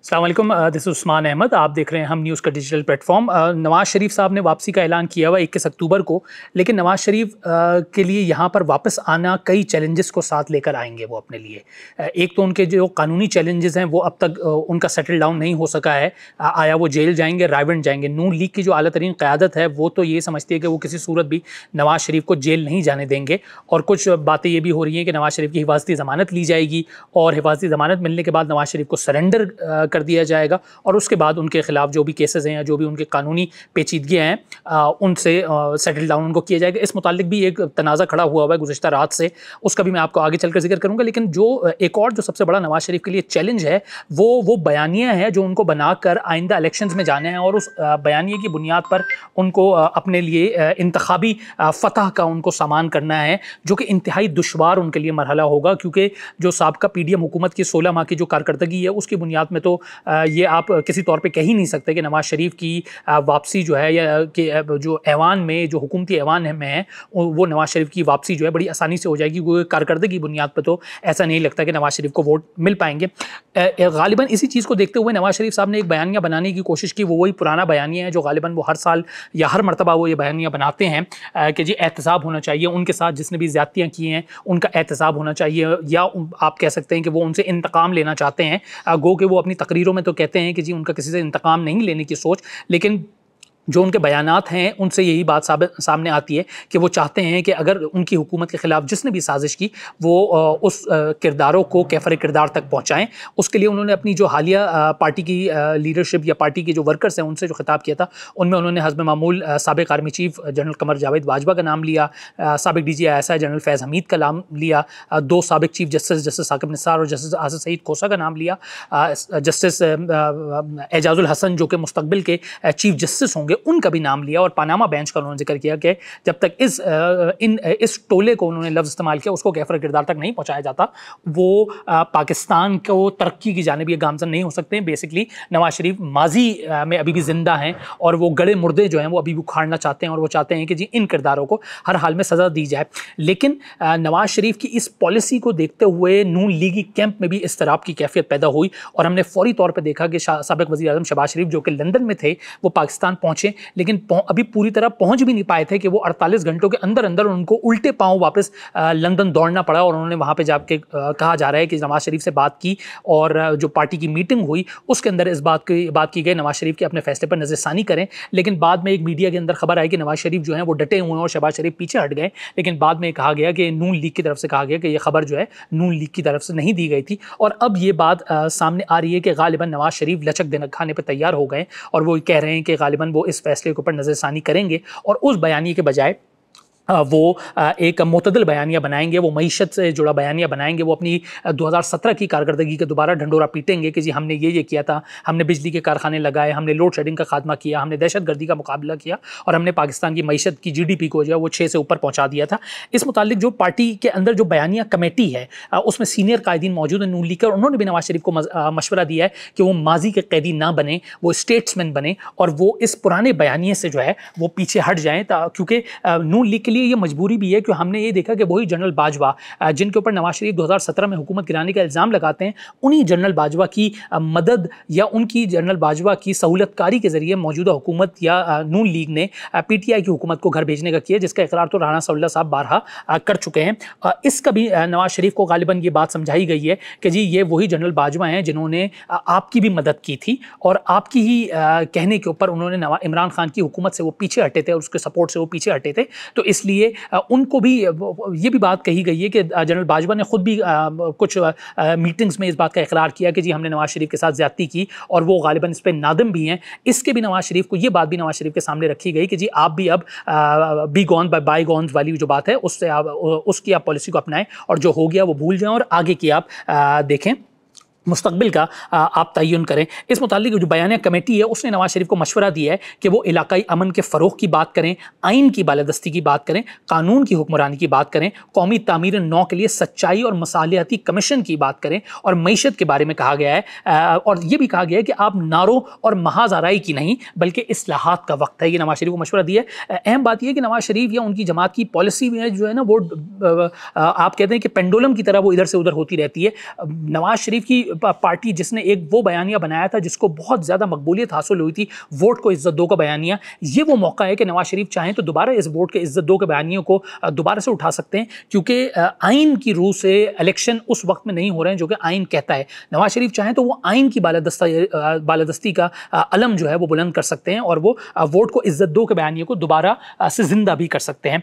अस्सलाम वालेकुम, दिस उस्मान अहमद। आप देख रहे हैं हम न्यूज़ का डिजिटल प्लेटफॉर्म। नवाज़ शरीफ साहब ने वापसी का ऐलान किया हुआ 21 अक्टूबर को, लेकिन नवाज़ शरीफ के लिए यहाँ पर वापस आना कई चैलेंजेस को साथ लेकर आएंगे वो अपने लिए। एक तो उनके जो कानूनी चैलेंजेस हैं वो अब तक उनका सेटल डाउन नहीं हो सका है। आया वो जेल जाएंगे, रायबंद जाएंगे। नून लीग की जो आला तरीन क़यादत है वो तो ये समझती है कि वो किसी सूरत भी नवाज़ शरीफ को जेल नहीं जाने देंगे, और कुछ बातें ये भी हो रही हैं कि नवाज़ शरीफ की हिफाजती ज़मानत ली जाएगी और हिफाजती ज़मानत मिलने के बाद नवाज़ शरीफ को सरेंडर कर दिया जाएगा और उसके बाद उनके खिलाफ जो भी केसेस हैं या जो भी उनके कानूनी पेचीदगियाँ हैं उनसे सेटल डाउन उनको किया जाएगा। इस मुतालिक भी एक तनाज़ा खड़ा हुआ है गुज़िश्ता रात से, उसका भी मैं आपको आगे चलकर जिक्र करूँगा। लेकिन जो एक और जो सबसे बड़ा नवाज़ शरीफ के लिए चैलेंज है वो बयानिया है जो उनको बनाकर आइंदा इलेक्शंस में जाने हैं, और उस बयानिए की बुनियाद पर उनको अपने लिए इंतखाबी फतह का उनको सामान करना है, जो कि इंतहाई दुश्वार उनके लिए मरहला होगा, क्योंकि जो साबका PDM हुकूमत की 16 माह की जो कारकर्दगी है उसकी बुनियाद में तो ये आप किसी तौर पे कह ही नहीं सकते कि नवाज़ शरीफ की वापसी जो है या कि जो ऐवान में जो हुकूमती ऐवान में है वो नवाज़ शरीफ की वापसी जो है बड़ी आसानी से हो जाएगी। वो कारकर्दगी की बुनियाद पर तो ऐसा नहीं लगता कि नवाज़ शरीफ को वोट मिल पाएंगे। गालिबन इसी चीज़ को देखते हुए नवाज़ शरीफ साहब ने एक बयानिया बनाने की कोशिश की। वो वही पुराना बयानिया है जो गालिबन वो हर साल या हर मरतबा वो ये बयानिया बनाते हैं कि जी एहतसाब होना चाहिए, उनके साथ जिसने भी ज़्यादतियाँ की हैं उनका एहतसाब होना चाहिए, या आप कह सकते हैं कि वो उनसे इंतकाम लेना चाहते हैं। गो कि वो अपनी तकरीरों में तो कहते हैं कि जी उनका किसी से इंतकाम नहीं लेने की सोच, लेकिन जो उनके बयानात हैं उनसे यही बात सामने आती है कि वो चाहते हैं कि अगर उनकी हुकूमत के ख़िलाफ़ जिसने भी साजिश की वो उस किरदारों को कैफ़र किरदार तक पहुँचाएँ। उसके लिए उन्होंने अपनी जो हालिया पार्टी की लीडरशिप या पार्टी के जो वर्कर्स हैं उनसे जो खिताब किया था उनमें उन्होंने हस्ब मामूल साबिक़ army chief general Qamar Javed Bajwa का नाम लिया, साबिक़ DG ISI जनरल फैज़ हमीद का नाम लिया, दो साबिक़ चीफ़ जस्टिस साकिब निसार और जस्टिस आसिफ सईद खोसा का नाम लिया, जस्टिस एजाजुल हसन जो कि मुस्तकबिल के चीफ़ जस्टिस होंगे उनका भी नाम लिया, और पनामा बेंच का उन्होंने जिक्र किया कि जब तक इस टोले को उन्होंने लफ्ज़ इस्तेमाल किया उसको कैफ़र किरदार तक नहीं पहुंचाया जाता वो पाकिस्तान को तरक्की की जानिब ये गामज़न नहीं हो सकते। बेसिकली नवाज़ शरीफ माजी में अभी भी ज़िंदा हैं और वो गड़े मुर्दे जो हैं वो अभी भी उखाड़ना चाहते हैं, और वो चाहते हैं कि जी इन किरदारों को हर हाल में सज़ा दी जाए। लेकिन नवाज़ शरीफ की इस पॉलिसी को देखते हुए नून लीगी कैंप में भी इस्तराब की कैफियत पैदा हुई, और हमने फ़ौरी तौर पर देखा कि साबिक़ वज़ीर आज़म शहबाज शरीफ जो कि लंदन में थे वो पाकिस्तान पहुँचे, लेकिन अभी पूरी तरह पहुंच भी नहीं पाए थे कि वो 48 घंटों के अंदर अंदर उनको उल्टे पांव वापस लंदन दौड़ना पड़ा, और उन्होंने वहां पे जाके कहा जा रहा है कि नवाज शरीफ से बात की, और जो पार्टी की मीटिंग हुई उसके अंदर इस बात की गई नवाज शरीफ के अपने फैसले पर नज़रसानी करें। लेकिन बाद में एक मीडिया के अंदर खबर आई कि नवाज शरीफ जो है वो डटे हुए हैं और शहबाज शरीफ पीछे हट गए, लेकिन बाद में कहा गया कि नून लीग की तरफ से कहा गया कि यह खबर जो है नून लीग की तरफ से नहीं दी गई थी। और अब ये बात सामने आ रही है कि गालिबन नवाज शरीफ लचक देना खाने पर तैयार हो गए, और वो कह रहे हैं कि गालिबन वो इस फैसले के ऊपर नज़रसानी करेंगे और उस बयानी के बजाय वो एक मुतदल बयानिया बनाएंगे, वो मईशत से जुड़ा बयानिया बनाएंगे। वो अपनी 2017 की कारकर्दगी के दोबारा ढंडोरा पीटेंगे कि जी हमने ये किया था, हमने बिजली के कारखाने लगाए, हमने लोड शेडिंग का खात्मा किया, हमने दहशतगर्दी का मुकाबला किया, और हमने पाकिस्तान की मईशत की GDP को जो है वो 6 से ऊपर पहुँचा दिया था। इस मुतालिक जो पार्टी के अंदर जो बयानिया कमेटी है उसमें सीनियर कायदीन मौजूद हैं नून लीग के, और उन्होंने भी नवाज शरीफ को मशवरा दिया है कि वो माजी के कैदी ना बने, वो स्टेट्समैन बने, और वो इस पुराने बयानिए से जो है वो पीछे हट जाएँ, क्योंकि नून लीग के लिए ये मजबूरी भी है कि हमने ये देखा कि वही जनरल बाजवा जिनके ऊपर नवाज शरीफ 2017 में हुकूमत गिराने का इल्ज़ाम लगाते हैं, उन्हीं जनरल बाजवा की मदद या उनकी जनरल बाजवा की सहूलतकारी के ज़रिए मौजूदा हुकूमत या नून लीग ने PTI की हुकूमत को घर भेजने का किया, जिसका इकरार तो राना सौल्ला साहब बारहा कर चुके हैं। इसका भी नवाज शरीफ को गालिबन ये बात समझाई गई है कि जी ये वही जनरल बाजवा हैं जिन्होंने आपकी भी मदद की थी, और आपकी ही कहने के ऊपर उन्होंने इमरान खान की हुकूमत से वो पीछे हटे थे और उसके सपोर्ट से वो पीछे हटे थे। तो इसलिए उनको भी ये भी बात कही गई है कि जनरल बाजवा ने खुद भी कुछ मीटिंग्स में इस बात का इकरार किया कि जी हमने नवाज शरीफ के साथ ज्यादती की, और वो गालिबन इस पर नादम भी हैं। इसके भी नवाज शरीफ को ये बात भी नवाज शरीफ के सामने रखी गई कि जी आप भी अब be gone by bygones वाली जो बात है उससे उसकी आप पॉलिसी को अपनाएं, और जो हो गया वो भूल जाएं और आगे की आप देखें, मुस्तकबिल का आप तयन करें। इस मुतालिक जो बयानिया कमेटी है उसने नवाज शरीफ को मशवरा दिया है कि वो इलाकाई अमन के फ़रोग़ की बात करें, आइन की बालादस्ती की बात करें, कानून की हुक्मरानी की बात करें, कौमी तामीर नौ के लिए सच्चाई और मसालियाती कमीशन की बात करें, और मईशत के बारे में कहा गया है। और ये भी कहा गया है कि आप नारों और महाज़ाराई की नहीं बल्कि इस्लाहात का वक्त है, ये नवाज शरीफ को मशवरा दिया है। अहम बात यह है कि नवाज शरीफ या उनकी जमात की पॉलिसी में जो है ना वो आप कहते हैं कि पेंडुलम की तरह वो इधर से उधर होती रहती है। नवाज शरीफ की पार्टी जिसने एक वो बयानिया बनाया था जिसको बहुत ज़्यादा मकबूलियत हासिल हुई थी, वोट को इज्जत दो का बयानिया, ये वो मौका है कि नवाज शरीफ चाहें तो दोबारा इस वोट के इज्जत दो के बयानियों को दोबारा से उठा सकते हैं, क्योंकि आइन की रूह से इलेक्शन उस वक्त में नहीं हो रहे हैं जो कि आइन कहता है। नवाज शरीफ चाहें तो वो आइन की बालादस्ती का अलम जो है वो बुलंद कर सकते हैं और वो वोट को इज्जत दो के बयानिए को दोबारा से जिंदा भी कर सकते हैं।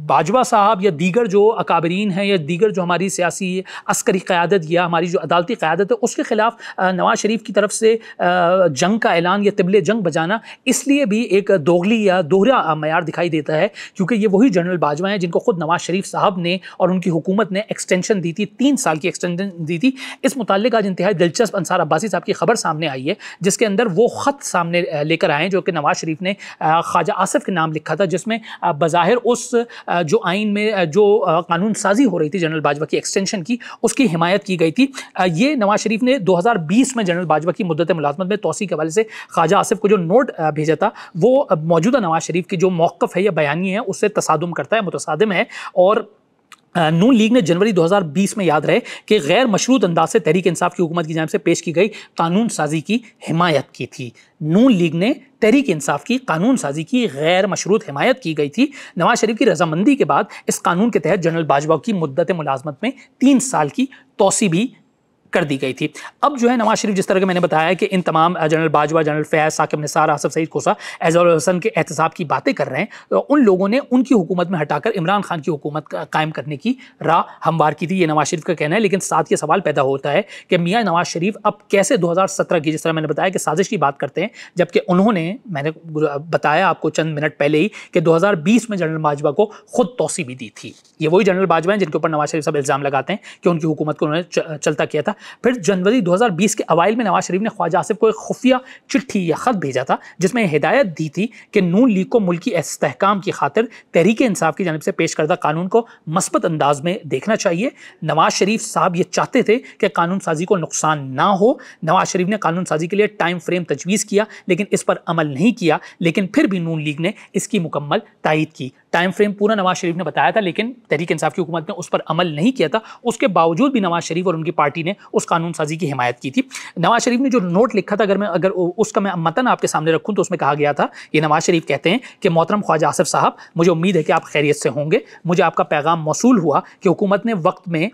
बाजवा साहब या दीगर जो अकाबरीन हैं या दीगर जो हमारी सियासी अस्करी क़यादत या हमारी जो अदालती क़यादत है उसके खिलाफ नवाज शरीफ की तरफ से जंग का ऐलान या तिबले जंग बजाना इसलिए भी एक दोगली या दोहरा मयार दिखाई देता है, क्योंकि ये वही जनरल बाजवा हैं जिनको खुद नवाज शरीफ साहब ने और उनकी हुकूमत ने एक्सटेंशन दी थी, 3 साल की एक्सटेंशन दी थी। इस मुताल्लिक आज इंतहाई दिलचस्प अंसार अब्बासी साहब की खबर सामने आई है जिसके अंदर वो ख़त सामने लेकर आए जो कि नवाज शरीफ ने ख्वाजा आसिफ के नाम लिखा था, जिसमें बज़ाहिर उस जो आइन में जो कानून साजी हो रही थी जनरल बाजवा की एक्सटेंशन की, उसकी हिमायत की गई थी। ये नवाज शरीफ ने 2020 में जनरल बाजवा की मुद्दत मुलाज़मत में तौसी के हवाले से ख्वाजा आसिफ को जो नोट भेजा था वो मौजूदा नवाज शरीफ की जो मौक़िफ़ है या बयानी है उससे तसादुम करता है, मुतसादिम है। और नून लीग ने जनवरी 2020 में, याद रहे, कि गैर मशरूत अंदाज से तहरीक इंसाफ की हुकूमत की जानिब से पेश की गई कानून साजी की हिमायत की थी। नून लीग ने तहरीक इंसाफ की कानून साजी की गैर मशरूत हिमायत की गई थी। नवाज शरीफ की रजामंदी के बाद इस कानून के तहत जनरल बाजवा की मुद्दत मुलाजमत में 3 साल की तौसी भी कर दी गई थी। अब जो है नवाज शरीफ, जिस तरह के मैंने बताया कि इन तमाम जनरल बाजवा, जनरल फैज, साकिब निसार, आसफ सईद कोसा, एजाजुल हसन के एहतसाब की बातें कर रहे हैं, तो उन लोगों ने उनकी हुकूमत में हटाकर इमरान खान की हुकूमत कायम करने की राह हमवार की थी, ये नवाज शरीफ का कहना है। लेकिन साथ ये सवाल पैदा होता है कि मियाँ नवाज शरीफ अब कैसे 2017 की, जिस तरह मैंने बताया कि साजिश की बात करते हैं, जबकि उन्होंने, मैंने बताया आपको चंद मिनट पहले ही कि 2020 में जनरल बाजवा को खुद तौसी भी दी थी। ये वही जनरल बाजवा हैं जिनके ऊपर नवाज शरीफ साहब इल्ज़ाम लगाते हैं कि उनकी हुकूमत को उन्होंने चलता किया था। फिर जनवरी 2020 के अवाइल में नवाज शरीफ ने ख्वाजा आसिफ को एक खुफिया चिट्ठी या ख़त भेजा था जिसमें हिदायत दी थी कि नून लीग को मुल्की इस्तेहकाम की खातिर तहरीक इंसाफ की जानिब से पेश करदा कानून को मस्बत अंदाज में देखना चाहिए। नवाज शरीफ साहब ये चाहते थे कि कानून साजी को नुकसान ना हो। नवाज शरीफ ने कानून साजी के लिए टाइम फ्रेम तजवीज़ किया लेकिन इस पर अमल नहीं किया, लेकिन फिर भी नून लीग ने इसकी मुकम्मल तायीद की। टाइम फ्रेम पूरा नवाज शरीफ ने बताया था लेकिन तहरीक इंसाफ की हुकूमत ने उस पर अमल नहीं किया था। उसके बावजूद भी नवाज शरीफ और उनकी पार्टी ने उस कानून साजी की हिमायत की थी। नवाज शरीफ ने जो नोट लिखा था, अगर उसका मैं मतन आपके सामने रखूं तो उसमें कहा गया था, ये नवाज शरीफ कहते हैं कि मोहतरम ख्वाजा आसिफ साहब, मुझे उम्मीद है कि आप खैरियत से होंगे। मुझे आपका पैगाम मौसूल हुआ कि हुकूमत ने वक्त में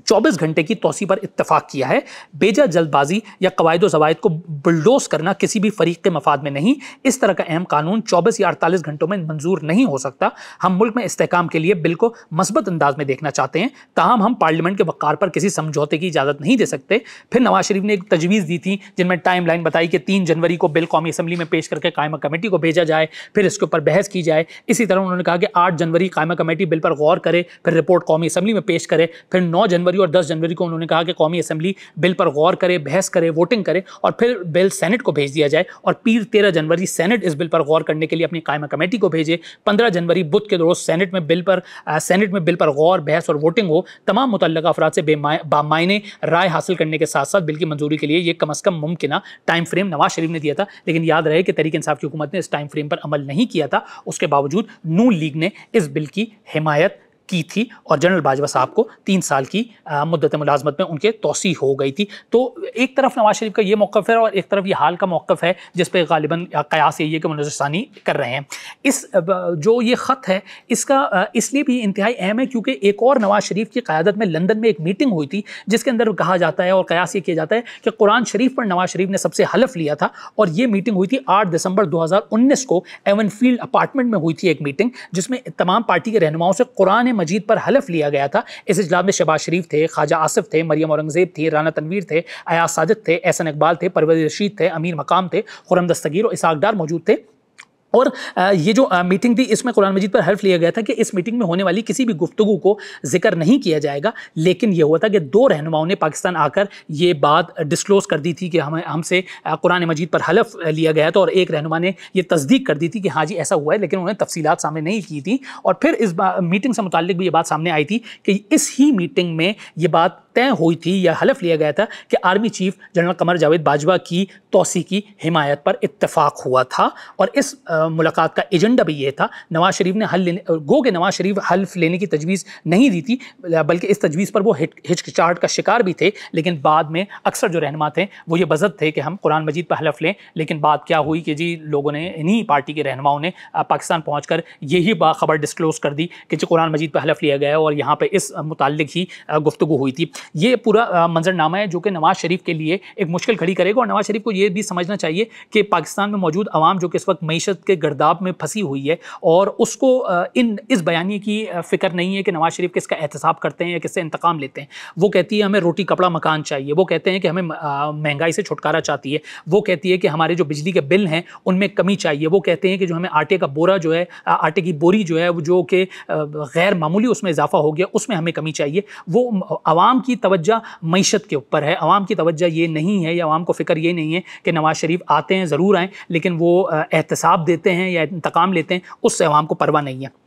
24 घंटे की तौसी पर इत्तफाक किया है। बेजा जल्दबाजी या कवायद ज़वायद को बुलडोज करना किसी भी फरीक के मफाद में नहीं। इस तरह का अहम कानून 24 या 48 घंटों में मंजूर नहीं हो सकता। हम मुल्क में इस्तेहकाम के लिए बिल को मस्बत अंदाज में देखना चाहते हैं, ताहम हम पार्लियामेंट के वक़ार पर किसी समझौते की इजाज़त नहीं दे सकते। फिर नवाज शरीफ ने एक तजवीज़ दी थी जिनमें टाइम लाइन बताई कि 3 जनवरी को बिल कौमी असम्बली में पेश करके कायमा कमेटी को भेजा जाए, फिर इसके ऊपर बहस की जाए। इसी तरह उन्होंने कहा कि 8 जनवरी कायमा कमेटी बिल पर गौर करे, फिर रिपोर्ट कौमी असम्बली में पेश करे। फिर 9 जनवरी और 10 जनवरी को उन्होंने कहा कि कौमी असम्बली बिल पर गौर करे, बहस करे, वोटिंग करे और फिर बिल सेनेट को भेज दिया जाए। और फिर 13 जनवरी सेनेट इस बिल पर गौर करने के लिए अपनी कायमा कमेटी को भेजे। 15 जनवरी बुध के रोज सेनेट में बिल पर गौर, बहस और वोटिंग हो। तमाम मुतल्लका अफराद से बामायने राय हासिल करने के साथ साथ बिल की मंजूरी के लिए ये कम अज़ कम मुमकिन टाइम फ्रेम नवाज शरीफ ने दिया था। लेकिन याद रहे कि तहरीक इंसाफ की हुकूमत ने इस टाइम फ्रेम पर अमल नहीं किया था। उसके बावजूद नून लीग ने इस बिल की हिमायत की थी और जनरल बाजवा साहब को 3 साल की मुद्दत मुलाजमत में उनके तौसी हो गई थी। तो एक तरफ नवाज शरीफ का ये मौक़िफ़ है और एक तरफ ये हाल का मौक़िफ़ है जिस पे गालिबन क़यास यही है कि मुनज़्ज़रसानी कर रहे हैं। इस जो ये ख़त है इसका इसलिए भी इंतहाई अहम है क्योंकि एक और नवाज शरीफ की क़यादत में लंदन में एक मीटिंग हुई थी जिसके अंदर कहा जाता है और क़यास ये किया जाता है कि कुरान शरीफ पर नवाज शरीफ ने सबसे हलफ लिया था। और ये मीटिंग हुई थी 8 दिसंबर 2019 को एवनफील्ड अपार्टमेंट में हुई थी एक मीटिंग जिसमें तमाम पार्टी के रहनुमाओं से कुरान मजीद पर हलफ लिया गया था। इस इजलास में शहबाज शरीफ थे, ख्वाजा आसिफ थे, मरियम औरंगजेब थी, राना तनवीर थे, अयाज सादिक थे, एहसन इकबाल थे, परवेज़ रशीद थे, अमीर मकाम थे, खुर्रम दस्तगीर और इसहाक डार मौजूद थे। और ये जो मीटिंग थी इसमें कुरान मजीद पर हल्फ लिया गया था कि इस मीटिंग में होने वाली किसी भी गुफ्तगू को जिक्र नहीं किया जाएगा। लेकिन यह हुआ था कि 2 रहनुमाओं ने पाकिस्तान आकर ये बात डिस्क्लोज़ कर दी थी कि हमसे कुरान मजीद पर हल्फ लिया गया था और एक रहनुमा ने ये तस्दीक कर दी थी कि हाँ जी ऐसा हुआ है, लेकिन उन्होंने तफसीलात सामने नहीं की थी। और फिर इस मीटिंग से मुताल्लिक भी ये बात सामने आई थी कि इस ही मीटिंग में ये बात तय हुई थी या हलफ लिया गया था कि army chief general Qamar Javed Bajwa की तौसी की हिमायत पर इत्तेफाक हुआ था। और इस मुलाकात का एजेंडा भी ये था। नवाज शरीफ ने नवाज शरीफ हल्फ लेने की तजवीज़ नहीं दी थी, बल्कि इस तजवीज़ पर वो हिचकिचाहट का शिकार भी थे। लेकिन बाद में अक्सर जो रहनुमा थे वो ये बज़द थे कि हम कुरान मजीद पर हलफ लें। लेकिन बात क्या हुई कि जी लोगों ने, इन्हीं पार्टी के रहनुमाओं ने पाकिस्तान पहुँचकर यही खबर डिस्क्लोज़ कर दी कि जो कुरान मजीद पर हलफ लिया गया और यहाँ पर इस मुताल्लिक ही गुफ्तगू हुई थी। ये पूरा मंजरनामा है जो कि नवाज शरीफ के लिए एक मुश्किल खड़ी करेगा। और नवाज शरीफ को ये भी समझना चाहिए कि पाकिस्तान में मौजूद अवाम जो कि इस वक्त मईशत के गर्दाब में फंसी हुई है और उसको इस बयानी की फ़िक्र नहीं है कि नवाज शरीफ किसका एहतसाब करते हैं या किससे इंतकाम लेते हैं। वो कहती है हमें रोटी कपड़ा मकान चाहिए, वो कहते हैं कि हमें महंगाई से छुटकारा चाहती है, वो कहती है कि हमारे जो बिजली के बिल हैं उनमें कमी चाहिए, वो कहते हैं कि जो हमें आटे का बोरा जो है, आटे की बोरी जो है वो जो कि गैर मामूली उसमें इजाफा हो गया, उसमें हमें कमी चाहिए। वो अवाम की तवज्जो मईशत के ऊपर है। अवाम की तवज्जो ये नहीं है या अवाम को फ़िक्र ये नहीं है कि नवाज शरीफ आते हैं, ज़रूर आएँ, लेकिन वो एहतसाब देते हैं या इंतकाम लेते हैं, उससे अवाम को परवाह नहीं है।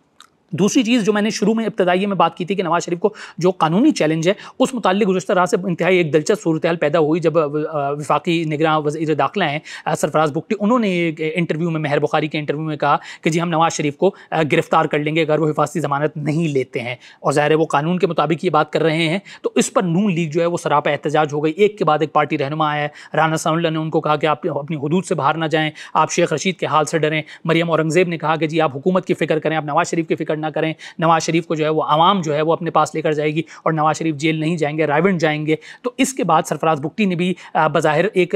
दूसरी चीज़ जो मैंने शुरू में इब्तदाई में बात की थी कि नवाज शरीफ को जो कानूनी चैलेंज है उस मुताल्लिक गुज़श्ता रात से इंतहाई एक दिलचस्प सूरत पैदा हुई जब वफाकी निगरान वज़ीर दाखिला हैं सरफराज बुगटी, उन्होंने एक इंटरव्यू में, मेहर बुखारी के इंटरव्यू में कहा कि जी हम नवाज शरीफ को गिरफ्तार कर लेंगे अगर वो हिफाजती ज़मानत नहीं लेते हैं। और ज़ाहिर है वो कानून के मुताबिक ये बात कर रहे हैं। तो इस पर नून लीग जो है वो सरापा एहतजाज हो गई। एक के बाद एक पार्टी रहनुमा आया, राना सनाउल्लाह ने उनको कहा कि आप अपनी हुदूद से बाहर ना जाएँ, आप शेख रशीद के हाल से डरें। मरियम औरंगज़ेब ने कहा कि जी आप हुकूमत की फ़िक्र करें, आप नवाज शरीफ की फ़िक्र ना करें। नवाज शरीफ को जो है वो आवाम जो है वो अपने पास लेकर जाएगी और नवाज शरीफ जेल नहीं जाएंगे, रायवंड जाएंगे। तो इसके बाद सरफराज बुगटी ने भी बज़ाहिर एक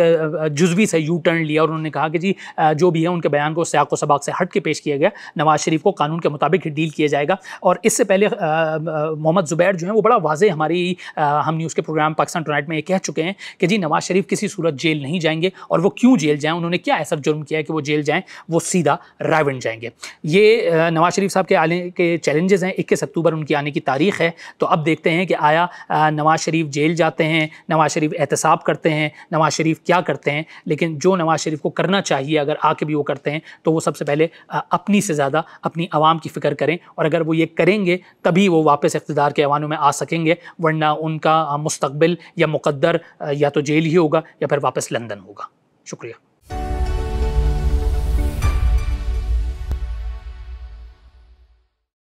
जुज़वी से यू टर्न लिया और उन्होंने कहा कि जी जो भी है उनके बयान को सियाक़ व सबाक़ से हट के पेश किया गया, नवाज शरीफ को कानून के मुताबिक ही डील किया जाएगा। और इससे पहले मोहम्मद ज़ुबैर जो है वो बड़ा वाज़ेह हमारी हम न्यूज़ के प्रोग्राम पाकिस्तान टुनाइट में ये कह चुके हैं कि जी नवाज शरीफ किसी सूरत जेल नहीं जाएंगे। और वो क्यों जेल जाएँ, उन्होंने क्या ऐसा जुर्म किया है कि वो जेल जाएँ, वो सीधा रायवंड जाएंगे। ये नवाज शरीफ साहब के आने के चैलेंजेस हैं। 21 अक्टूबर उनकी आने की तारीख़ है। तो अब देखते हैं कि आया नवाज शरीफ जेल जाते हैं, नवाज शरीफ एहतसाब करते हैं, नवाज शरीफ क्या करते हैं। लेकिन जो नवाज शरीफ को करना चाहिए अगर आके भी वो करते हैं तो वो सबसे पहले अपनी से ज़्यादा अपनी आवाम की फ़िक्र करें। और अगर वो ये करेंगे तभी वो वापस इक़्तिदार के ऐवानों में आ सकेंगे, वरना उनका मुस्तक़बिल या मुक़द्दर या तो जेल ही होगा या फिर वापस लंदन होगा। शुक्रिया।